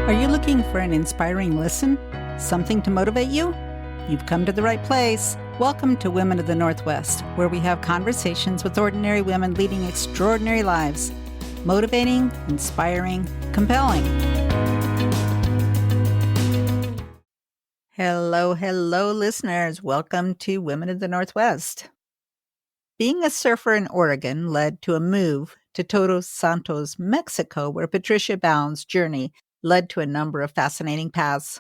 Are you looking for an inspiring listen? Something to motivate you? You've come to the right place. Welcome to Women of the Northwest, where we have conversations with ordinary women leading extraordinary lives. Motivating, inspiring, compelling. Hello, listeners. Welcome to Women of the Northwest. Being a surfer in Oregon led to a move to Todos Santos, Mexico, where Patricia Baum's journey led to a number of fascinating paths.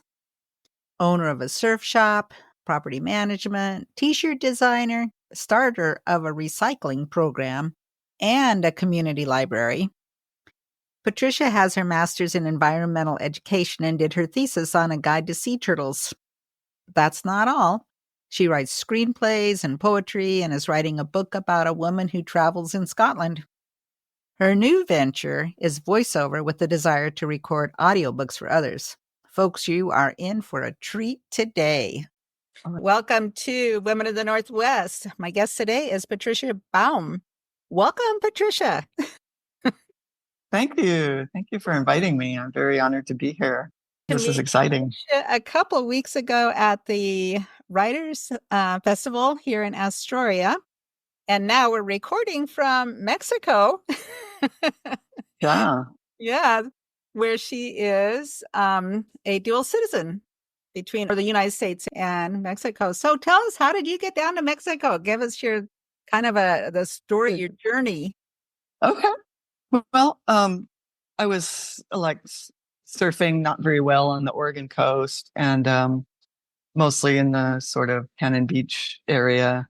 Owner of a surf shop, property management, t-shirt designer, starter of a recycling program, and a community library. Patricia has her master's in environmental education and did her thesis on a guide to sea turtles. That's not all. She writes screenplays and poetry and is writing a book about a woman who travels in Scotland. Her new venture is voiceover with the desire to record audiobooks for others. Folks, you are in for a treat today. Welcome to Women of the Northwest. My guest today is Patricia Baum. Welcome, Patricia. Thank you. Thank you for inviting me. I'm very honored to be here. This is exciting. A couple of weeks ago at the Writers Festival here in Astoria, and now we're recording from Mexico. Yeah. Yeah, where she is a dual citizen between the United States and Mexico. So tell us, how did you get down to Mexico? Give us your kind of the story, your journey. Okay. Well, I was like surfing not very well on the Oregon coast and mostly in the sort of Cannon Beach area.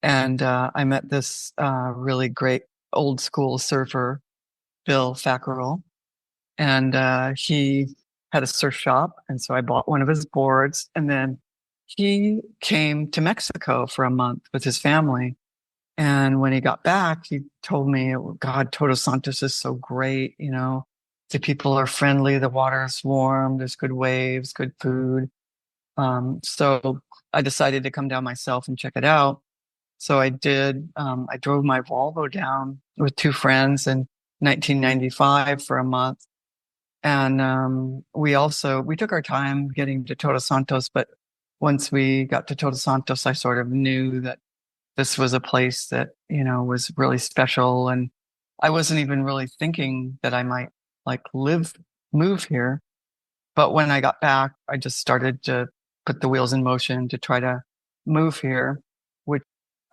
And I met this really great old school surfer, Bill Fackrell, and he had a surf shop. And so I bought one of his boards, and then he came to Mexico for a month with his family. And when he got back, he told me, oh, God, Todos Santos is so great. You know, the people are friendly. The water is warm. There's good waves, good food. So I decided to come down myself and check it out. So I did. I drove my Volvo down with two friends in 1995 for a month. And we took our time getting to Todos Santos. But once we got to Todos Santos, I sort of knew that this was a place that, you know, was really special. And I wasn't even really thinking that I might move here. But when I got back, I just started to put the wheels in motion to try to move here, which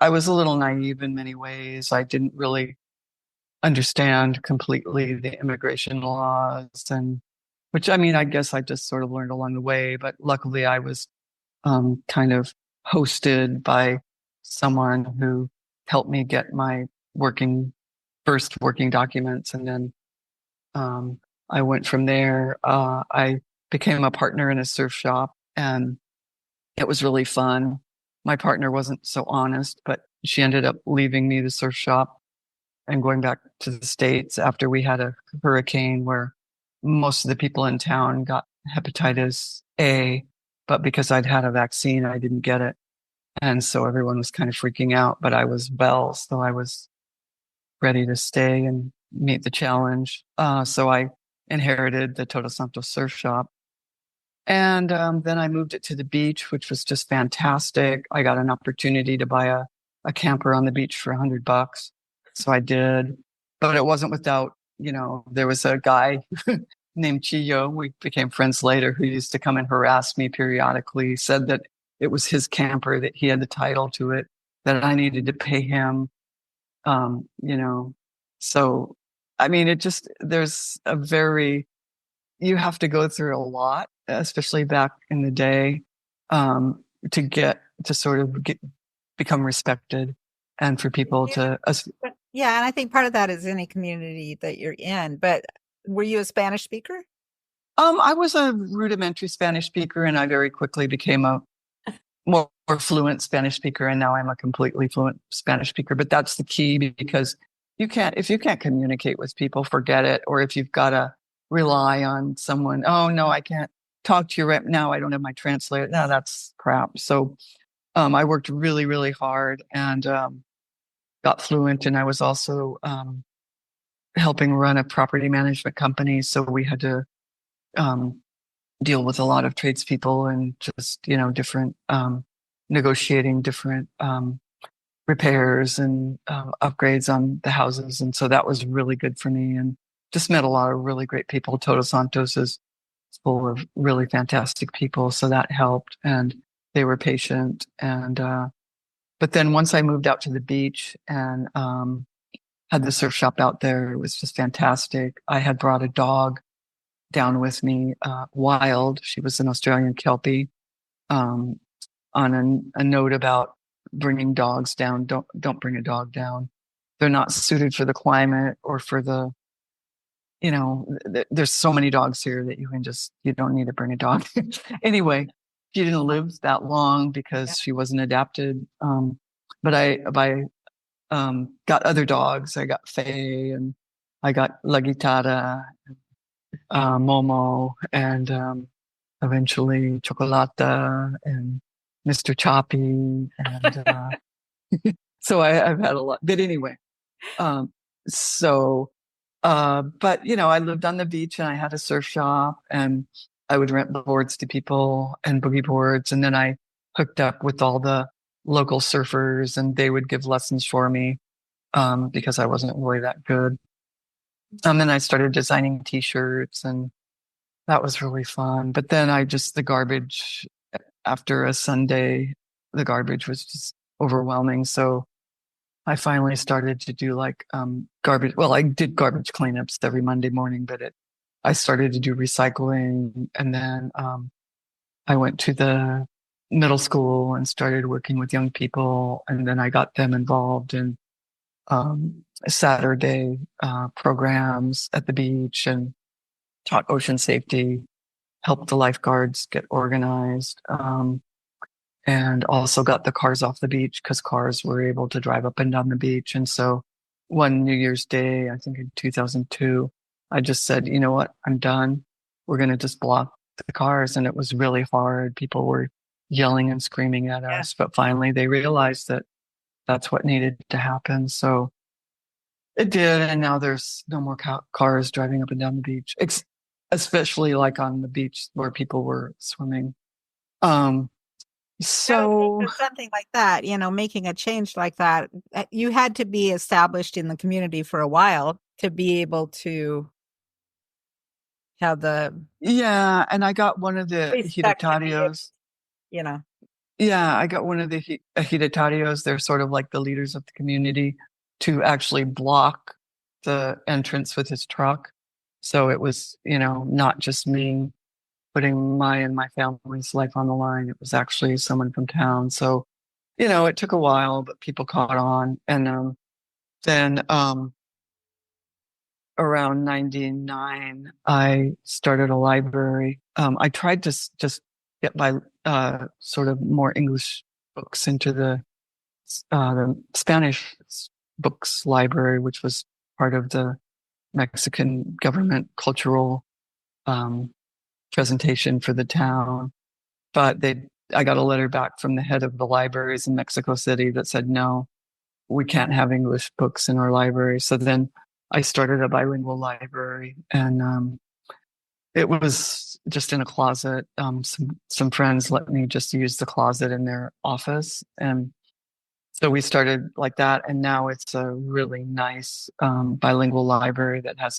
I was a little naive in many ways. I didn't really understand completely the immigration laws, and which, I mean, I guess I just sort of learned along the way. But luckily I was kind of hosted by someone who helped me get my first working documents. And then I went from there. I became a partner in a surf shop, and it was really fun. My partner wasn't so honest, but she ended up leaving me the surf shop and going back to the States after we had a hurricane where most of the people in town got hepatitis A, but because I'd had a vaccine, I didn't get it. And so everyone was kind of freaking out, but I was well, so I was ready to stay and meet the challenge. So I inherited the Todos Santos surf shop. And then I moved it to the beach, which was just fantastic. I got an opportunity to buy a camper on the beach for $100. So I did, but it wasn't without, you know, there was a guy named Chillo. We became friends later, who used to come and harass me periodically, said that it was his camper, that he had the title to it, that I needed to pay him, you know. So, I mean, you have to go through a lot, especially back in the day, to become respected, and for people to. Yeah, and I think part of that is any community that you're in. But were you a Spanish speaker? I was a rudimentary Spanish speaker, and I very quickly became a more fluent Spanish speaker, and now I'm a completely fluent Spanish speaker. But that's the key, because if you can't communicate with people, forget it. Or if you've got to rely on someone, oh no, I can't talk to you right now, I don't have my translator. No, that's crap. So I worked really, really hard and got fluent. And I was also helping run a property management company. So we had to deal with a lot of tradespeople and just, different negotiating different repairs and upgrades on the houses. And so that was really good for me and just met a lot of really great people. Todos Santos is full of really fantastic people. So that helped. And they were patient. And, but then once I moved out to the beach and had the surf shop out there, it was just fantastic. I had brought a dog down with me, Wild. She was an Australian Kelpie, on a note about bringing dogs down. Don't bring a dog down. They're not suited for the climate or for the, there's so many dogs here that you don't need to bring a dog. Anyway, she didn't live that long because she wasn't adapted. But I got other dogs. I got Faye and I got La Guitarra, Momo, and eventually Chocolata and Mr. Choppy. And so I've had a lot. But anyway, um, so, but, I lived on the beach and I had a surf shop and I would rent boards to people and boogie boards. And then I hooked up with all the local surfers and they would give lessons for me because I wasn't really that good. And I started designing t-shirts and that was really fun. But then the garbage after a Sunday, the garbage was just overwhelming. So I finally started to do like garbage. Well, I did garbage cleanups every Monday morning, but I started to do recycling. And then I went to the middle school and started working with young people. And then I got them involved in Saturday programs at the beach and taught ocean safety, helped the lifeguards get organized, and also got the cars off the beach because cars were able to drive up and down the beach. And so one New Year's Day, I think in 2002, I just said, you know what, I'm done. We're going to just block the cars. And it was really hard. People were yelling and screaming at us, but finally they realized that that's what needed to happen. So it did. And now there's no more cars driving up and down the beach, especially like on the beach where people were swimming. So for something like that, making a change like that, you had to be established in the community for a while to be able to have the and I got one of the respect, Hidatarios. Yeah, I got one of the Hidatarios. They're sort of like the leaders of the community to actually block the entrance with his truck. So it was, not just me putting my and my family's life on the line. It was actually someone from town. So, it took a while, but people caught on. And then around 99, I started a library. I tried to just get my sort of more English books into the Spanish books library, which was part of the Mexican government cultural presentation for the town. But I got a letter back from the head of the libraries in Mexico City that said, no, we can't have English books in our library. So then I started a bilingual library and it was just in a closet. Some friends let me just use the closet in their office. And so we started like that. And now it's a really nice bilingual library that has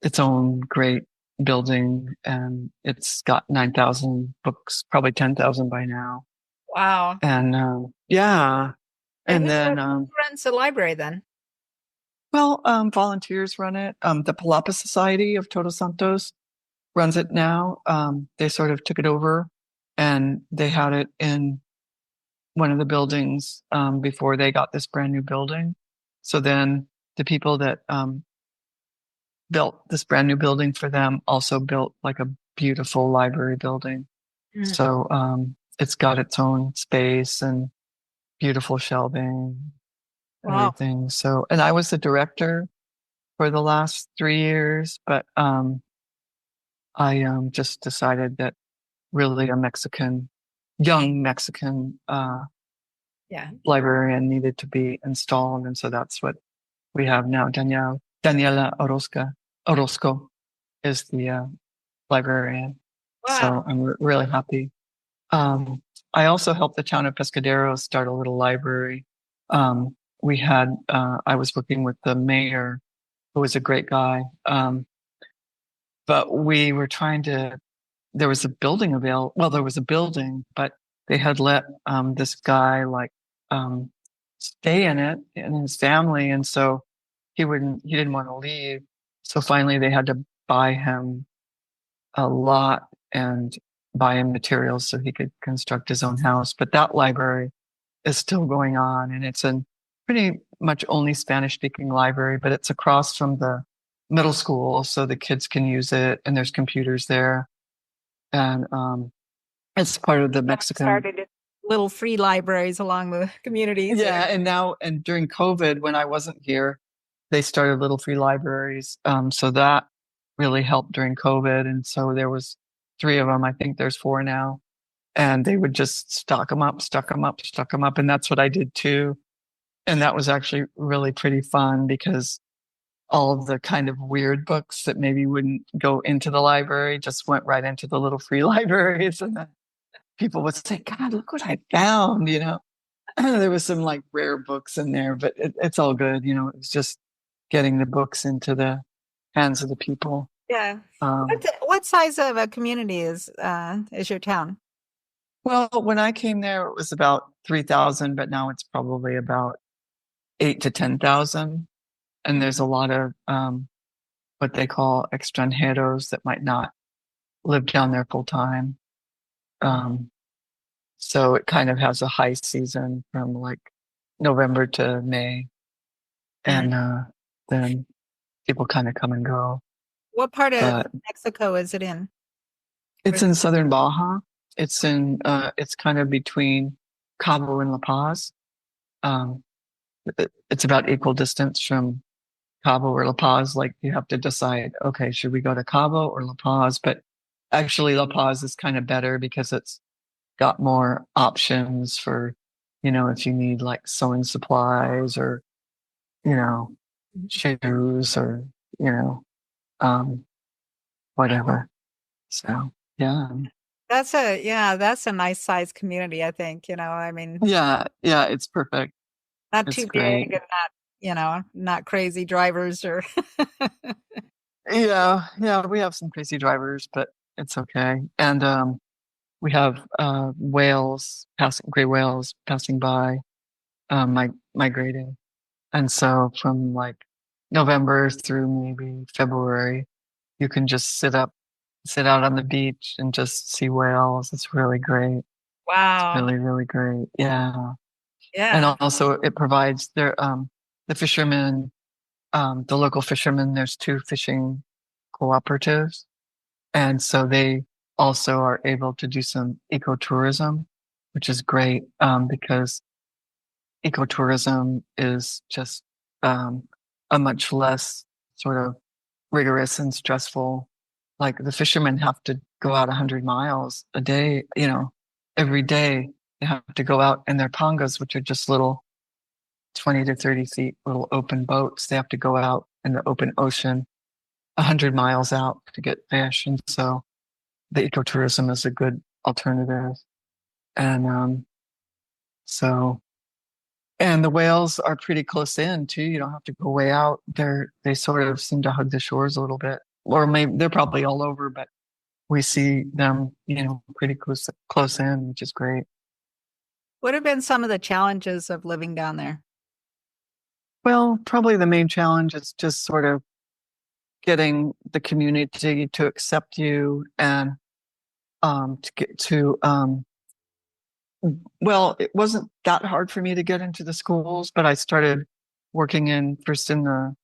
its own great building. And it's got 9,000 books, probably 10,000 by now. Wow. And yeah. And then who runs the library then? Well, volunteers run it. The Palapa Society of Todos Santos runs it now. They sort of took it over and they had it in one of the buildings before they got this brand new building. So then the people that built this brand new building for them also built like a beautiful library building. Mm-hmm. So it's got its own space and beautiful shelving. Wow. Everything. So, and I was the director for the last 3 years, but I just decided that really a young Mexican librarian needed to be installed, and so that's what we have now. Daniela Orozco. is the librarian. So Wow. I'm really happy. Um, I also helped the town of Pescadero start a little library. I was working with the mayor, who was a great guy. But we were trying to, there was a building available. Well, there was a building, but they had let this guy um, stay in it and his family. And so he didn't want to leave. So finally they had to buy him a lot and buy him materials so he could construct his own house. But that library is still going on, and it's a pretty much only Spanish speaking library, but it's across from the middle school, so the kids can use it, and there's computers there. And it's part of the Mexican. Started little free libraries along the communities Yeah, there. and during COVID, when I wasn't here, they started little free libraries. So that really helped during COVID, and so there was three of them. I think there's four now, and they would just stock them up, stock them up, stock them up, and that's what I did too. And that was actually really pretty fun because all of the kind of weird books that maybe wouldn't go into the library just went right into the little free libraries, and then people would say, "God, look what I found!" There was some like rare books in there, but it's all good. It's just getting the books into the hands of the people. Yeah. Um, What size of a community is your town? well, when I came there, it was about 3,000, but now it's probably about 8 to 10,000. And there's a lot of what they call extranjeros that might not live down there full time. Um, so it kind of has a high season from like November to May, Mm. and then people kind of come and go. What part of But Mexico is it in? it's Where's in southern Baja. It's kind of between Cabo and La Paz. Um, it's about equal distance from Cabo or La Paz. Like you have to decide, okay, should we go to Cabo or La Paz? But actually, La Paz is kind of better because it's got more options for, if you need like sewing supplies or, you know, shoes or, you know, um, whatever. So, yeah. that's a nice sized community, I think, I mean, Yeah. Yeah. It's perfect. not It's too big great. and not crazy drivers or Yeah. Yeah. We have some crazy drivers, but it's okay. And, we have gray whales passing by, migrating. And so from like November through maybe February, you can just sit out on the beach and just see whales. It's really great. It's wow. really, really great. Yeah. And Yeah. also it provides the fishermen, the local fishermen, there's two fishing cooperatives. And so they also are able to do some ecotourism, which is great, because ecotourism is just um, a much less sort of rigorous and stressful. Like the fishermen have to go out 100 miles a day, every day. They have to go out in their pangas, which are just little 20 to 30 feet, little open boats. They have to go out in the open ocean 100 miles out to get fish. And so the ecotourism is a good alternative. And so, and the whales are pretty close in too. You don't have to go way out. They sort of seem to hug the shores a little bit, or maybe they're probably all over, but we see them, pretty close in, which is great. What have been some of the challenges of living down there? Well, probably the main challenge is just sort of getting the community to accept you and to get to well, it wasn't that hard for me to get into the schools, but I started working in first in the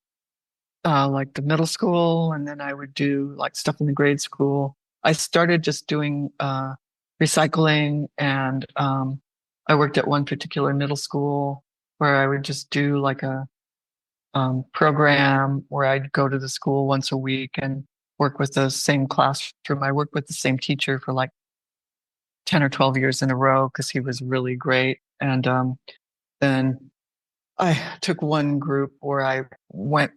like the middle school, and then I would do like stuff in the grade school. I started just doing recycling, and I worked at one particular middle school where I would just do like a program where I'd go to the school once a week and work with the same classroom. I worked with the same teacher for like 10 or 12 years in a row because he was really great. And then I took one group where I went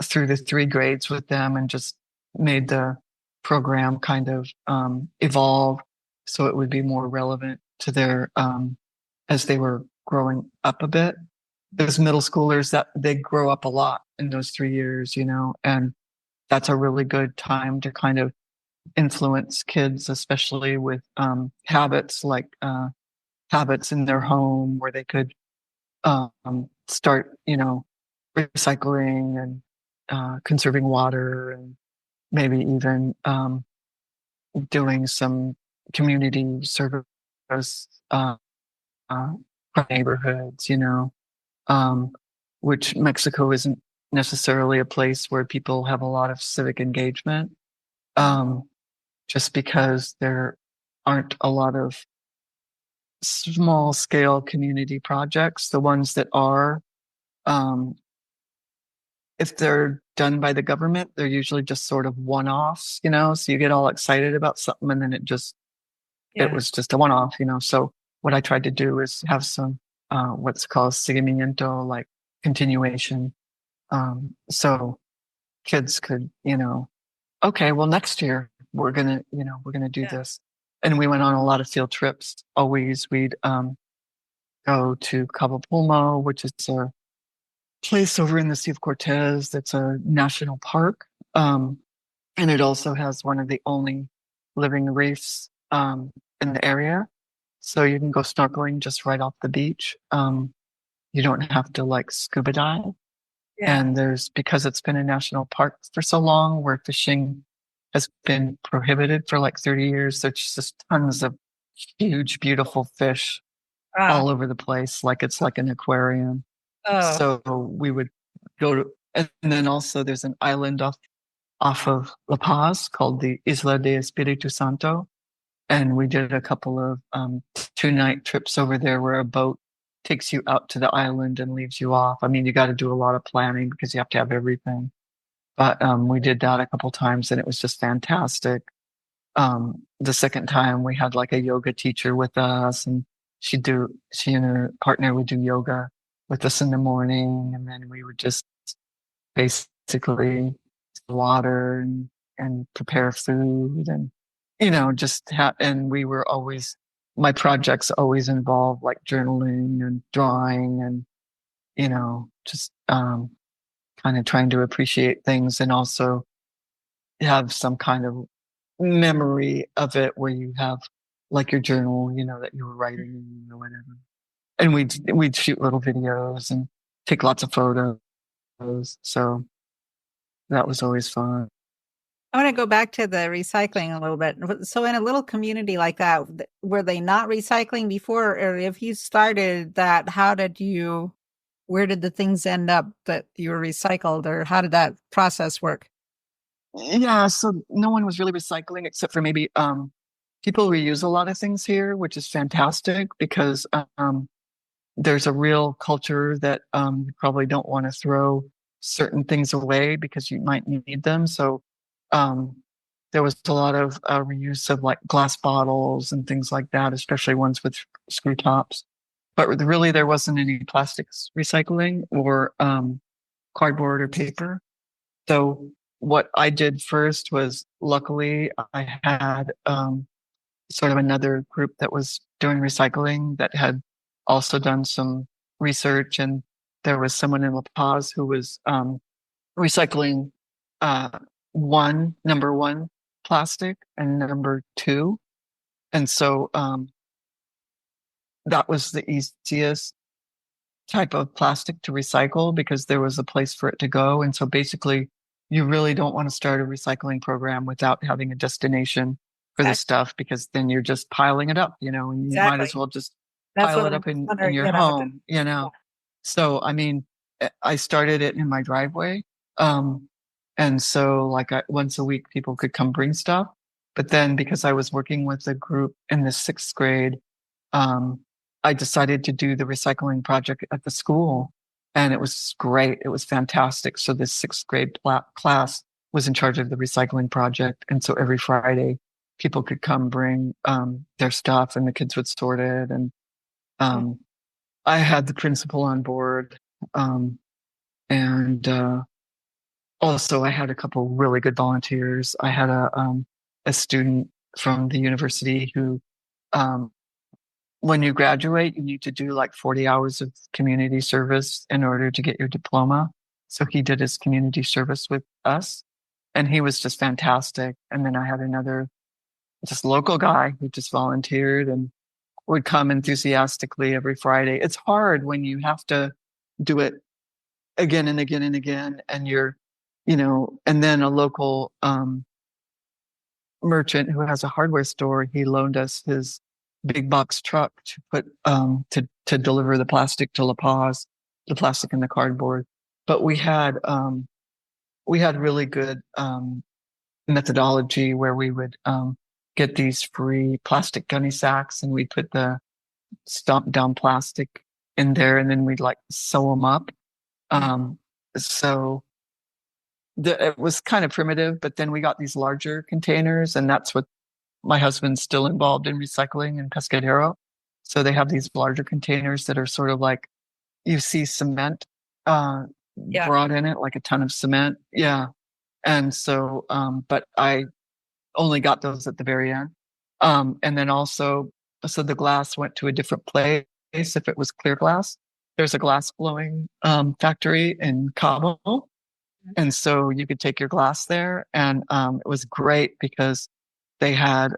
through the three grades with them and just made the program kind of evolve so it would be more relevant to their as they were growing up a bit. Those middle schoolers that they grow up a lot in those 3 years, and that's a really good time to kind of influence kids, especially with habits like habits in their home where they could start, recycling and conserving water and maybe even doing some community service for neighborhoods, um, which Mexico isn't necessarily a place where people have a lot of civic engagement, um, just because there aren't a lot of small scale community projects. The ones that are, um, if they're done by the government, they're usually just sort of one-offs, so you get all excited about something and then it Yeah. was just a one-off, So what I tried to do is have some what's called seguimiento, like continuation. So kids could, okay, well next year we're gonna do Yeah. this. And we went on a lot of field trips. Always we'd go to Cabo Pulmo, which is a place over in the Sea of Cortez that's a national park. And it also has one of the only living reefs in the area. So you can go snorkeling just right off the beach. You don't have to like scuba dive. Yeah. And because it's been a national park for so long, where fishing has been prohibited for like 30 years, there's just tons of huge, beautiful fish Ah. all over the place. Like it's like an aquarium. Oh. So we would go to, and then also there's an island off of La Paz called the Isla de Espiritu Santo. And we did a couple of 2-night trips over there where a boat takes you out to the island and leaves you off. I mean, you got to do a lot of planning because you have to have everything. But we did that a couple times and it was just fantastic. The second time we had like a yoga teacher with us and she and her partner would do yoga with us in the morning. And then we would just basically water and prepare food and just have, and we were always, my projects always involve like journaling and drawing and just kind of trying to appreciate things and also have some kind of memory of it where you have like your journal that you were writing or whatever, and we'd shoot little videos and take lots of photos, so that was always fun. I want to go back to the recycling a little bit. So, in a little community like that, were they not recycling before? Or if you started that, where did the things end up that you were recycled? Or how did that process work? Yeah, so no one was really recycling except for maybe people reuse a lot of things here, which is fantastic because there's a real culture that you probably don't want to throw certain things away because you might need them. So um, there was a lot of reuse of like glass bottles and things like that, especially ones with screw tops. But really, there wasn't any plastics recycling or cardboard or paper. So what I did first was, luckily I had sort of another group that was doing recycling that had also done some research, and there was someone in La Paz who was recycling uh, number one plastic and number two, and so that was the easiest type of plastic to recycle because there was a place for it to go. And so basically, you really don't want to start a recycling program without having a destination for the Exactly. stuff because then you're just piling it up, and you might Exactly. as well just That's pile what it I'm up in wondering, your home, yeah. So, I mean, I started it in my driveway. Um, and so like once a week, people could come bring stuff. But then because I was working with a group in the sixth grade, um, I decided to do the recycling project at the school, and it was great. It was fantastic. So this sixth grade class was in charge of the recycling project, and so every Friday, people could come bring their stuff, and the kids would sort it. And um, I had the principal on board, um, and Also, I had a couple really good volunteers. I had a student from the university who, um, when you graduate, you need to do like 40 hours of community service in order to get your diploma. So he did his community service with us, and he was just fantastic. And then I had another just local guy who just volunteered and would come enthusiastically every Friday. It's hard when you have to do it again and again and again, and and then a local merchant who has a hardware store, he loaned us his big box truck to put to deliver the plastic to La Paz, the plastic and the cardboard. But we had really good methodology where we would get these free plastic gunny sacks, and we'd put the stomped down plastic in there, and then we'd like sew them up. Um, so it was kind of primitive, but then we got these larger containers, and that's what my husband's still involved in recycling in Pescadero. So they have these larger containers that are sort of like you see cement Yeah. brought in it, like a ton of cement. Yeah. And so, but I only got those at the very end. And then also, so the glass went to a different place if it was clear glass. There's a glass blowing factory in Cabo. And so you could take your glass there. And it was great because they had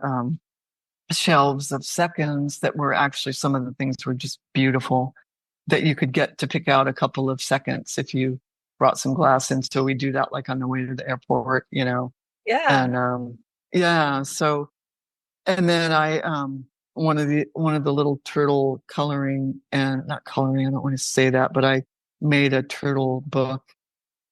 shelves of seconds that were actually, some of the things were just beautiful, that you could get to pick out a couple of seconds if you brought some glass in. So we do that like on the way to the airport, Yeah. and yeah. So, and then one of the little turtle coloring, and not coloring, I don't want to say that, but I made a turtle book.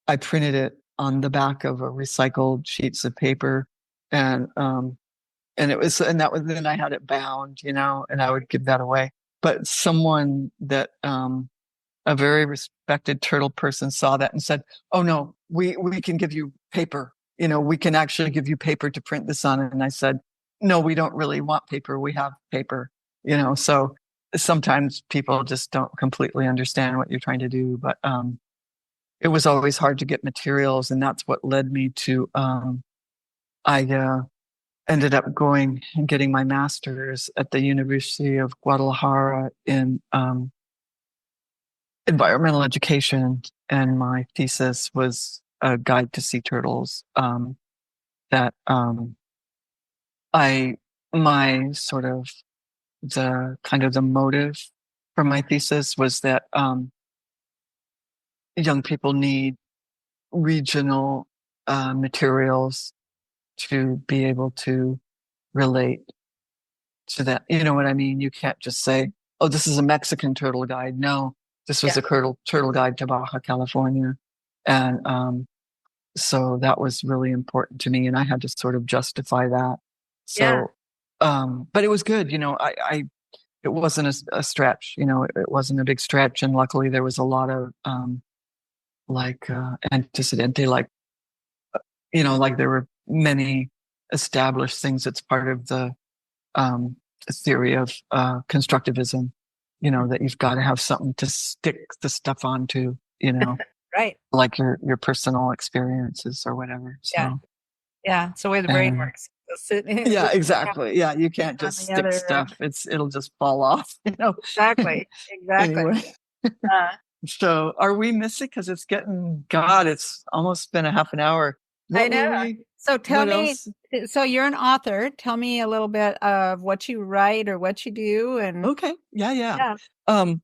I printed it on the back of a recycled sheets of paper, and that was, then I had it bound, and I would give that away. But someone that a very respected turtle person saw that and said, "Oh no, we can give you paper. We can actually give you paper to print this on." And I said, "No, we don't really want paper. We have paper." So sometimes people just don't completely understand what you're trying to do, but it was always hard to get materials, and that's what led me to I ended up going and getting my master's at the University of Guadalajara in environmental education, and my thesis was a guide to sea turtles. That I my sort of the kind of the motive for my thesis was that young people need regional materials to be able to relate to that. You know what I mean? You can't just say, "Oh, this is a Mexican turtle guide." No, this was Yeah. a turtle guide to Baja California. And so that was really important to me. And I had to sort of justify that. Yeah. So, but it was good. It wasn't a stretch, it wasn't a big stretch. And luckily there was a lot of, like, antecedente, like there were many established things that's part of the theory of constructivism, that you've got to have something to stick the stuff onto, Right. like your personal experiences or whatever. Yeah. So, Yeah. It's the way the brain and works. So yeah, exactly. Yeah, you can't on just the stick other. stuff. It'll just fall off, Exactly. Exactly. Anyway, Uh, so are we missing? Because it's getting, God, it's almost been a half an hour. I What know. were we? So tell What me, else? so you're an author. Tell me a little bit of what you write or what you do. And Okay. Yeah, yeah. yeah. Um,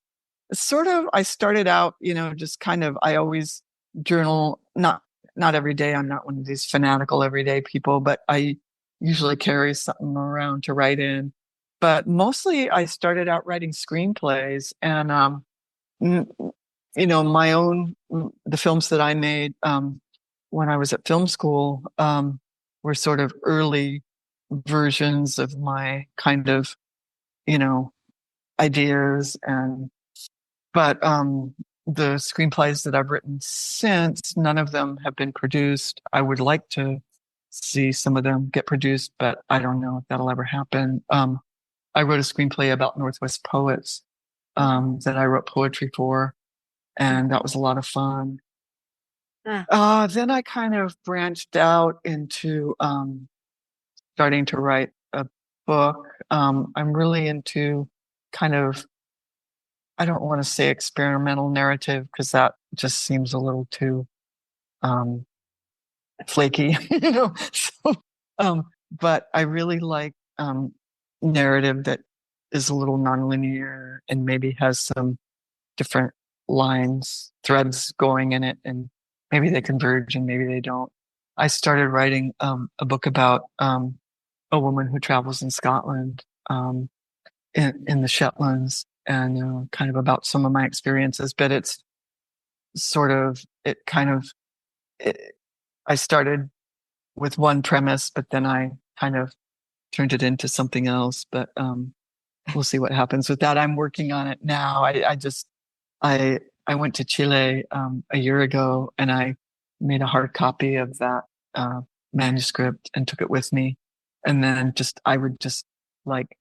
Sort of, I started out, just kind of, I always journal, not every day. I'm not one of these fanatical everyday people, but I usually carry something around to write in. But mostly I started out writing screenplays, and n- my own, the films that I made when I was at film school were sort of early versions of my kind of, you know, ideas. But the screenplays that I've written since, none of them have been produced. I would like to see some of them get produced, but I don't know if that'll ever happen. I wrote a screenplay about Northwest poets that I wrote poetry for, and that was a lot of fun. Then I kind of branched out into starting to write a book. I'm really into kind of, I don't want to say experimental narrative because that just seems a little too um, flaky, you know. So, but I really like narrative that is a little nonlinear and maybe has some different lines, threads going in it, and maybe they converge and maybe they don't. I started writing a book about a woman who travels in Scotland, in the Shetlands, and kind of about some of my experiences. But it's sort of, it kind of, it, I started with one premise, but then I kind of turned it into something else. But we'll see what happens with that. I'm working on it now. I I went to Chile a year ago, and I made a hard copy of that manuscript and took it with me. And then I would just like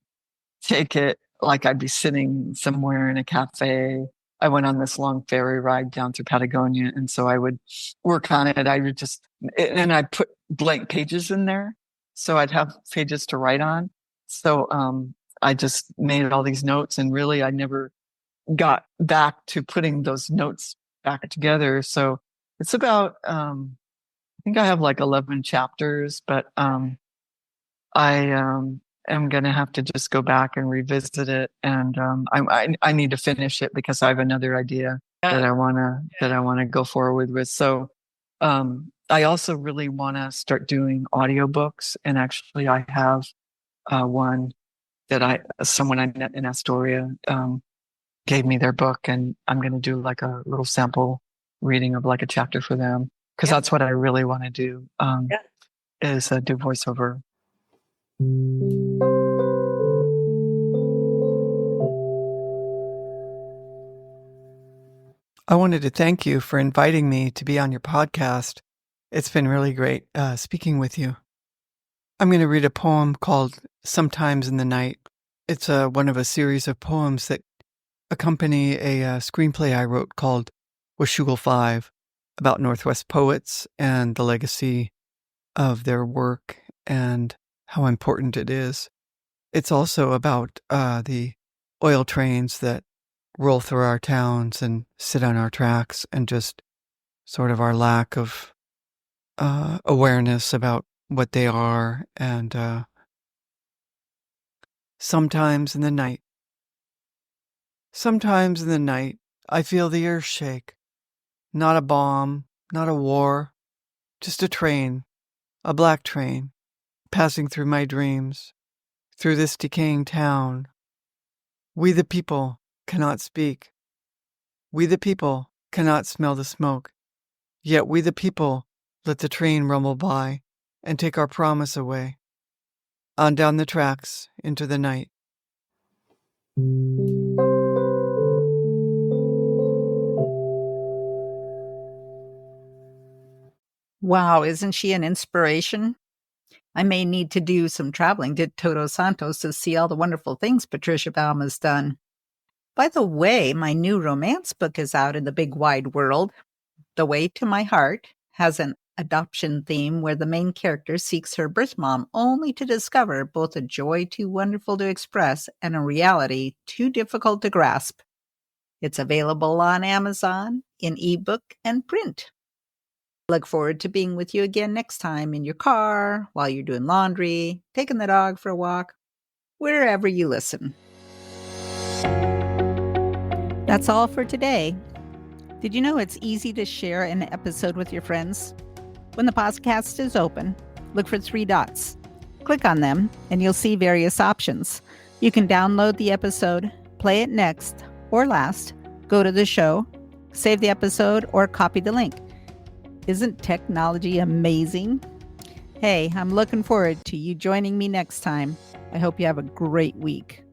take it, like I'd be sitting somewhere in a cafe. I went on this long ferry ride down through Patagonia, and so I would work on it. And I put blank pages in there, so I'd have pages to write on. So I just made all these notes, and really, I never got back to putting those notes back together. So it's about, I think I have like 11 chapters, but I am going to have to just go back and revisit it. And I need to finish it because I have another idea that I want to go forward with. So I also really want to start doing audiobooks. And actually I have one that someone I met in Astoria gave me their book, and I'm going to do like a little sample reading of like a chapter for them, because that's what I really want to do, is do voiceover. I wanted to thank you for inviting me to be on your podcast. It's been really great speaking with you. I'm going to read a poem called Sometimes in the Night. It's one of a series of poems that accompany a screenplay I wrote called Washougal 5, about Northwest poets and the legacy of their work and how important it is. It's also about the oil trains that roll through our towns and sit on our tracks, and just sort of our lack of awareness about what they are. And sometimes in the night, I feel the earth shake. Not a bomb, not a war, just a train, a black train, passing through my dreams, through this decaying town. We the people cannot speak. We the people cannot smell the smoke. Yet we the people let the train rumble by and take our promise away. On down the tracks into the night. Wow, isn't she an inspiration? I may need to do some traveling to Todos Santos to see all the wonderful things Patricia Baum has done. By the way, my new romance book is out in the big wide world. The Way to My Heart has an adoption theme where the main character seeks her birth mom only to discover both a joy too wonderful to express and a reality too difficult to grasp. It's available on Amazon in ebook and print. Look forward to being with you again next time in your car, while you're doing laundry, taking the dog for a walk, wherever you listen. That's all for today. Did you know it's easy to share an episode with your friends? When the podcast is open, look for 3 dots. Click on them and you'll see various options. You can download the episode, play it next or last, go to the show, save the episode, or copy the link. Isn't technology amazing? Hey, I'm looking forward to you joining me next time. I hope you have a great week.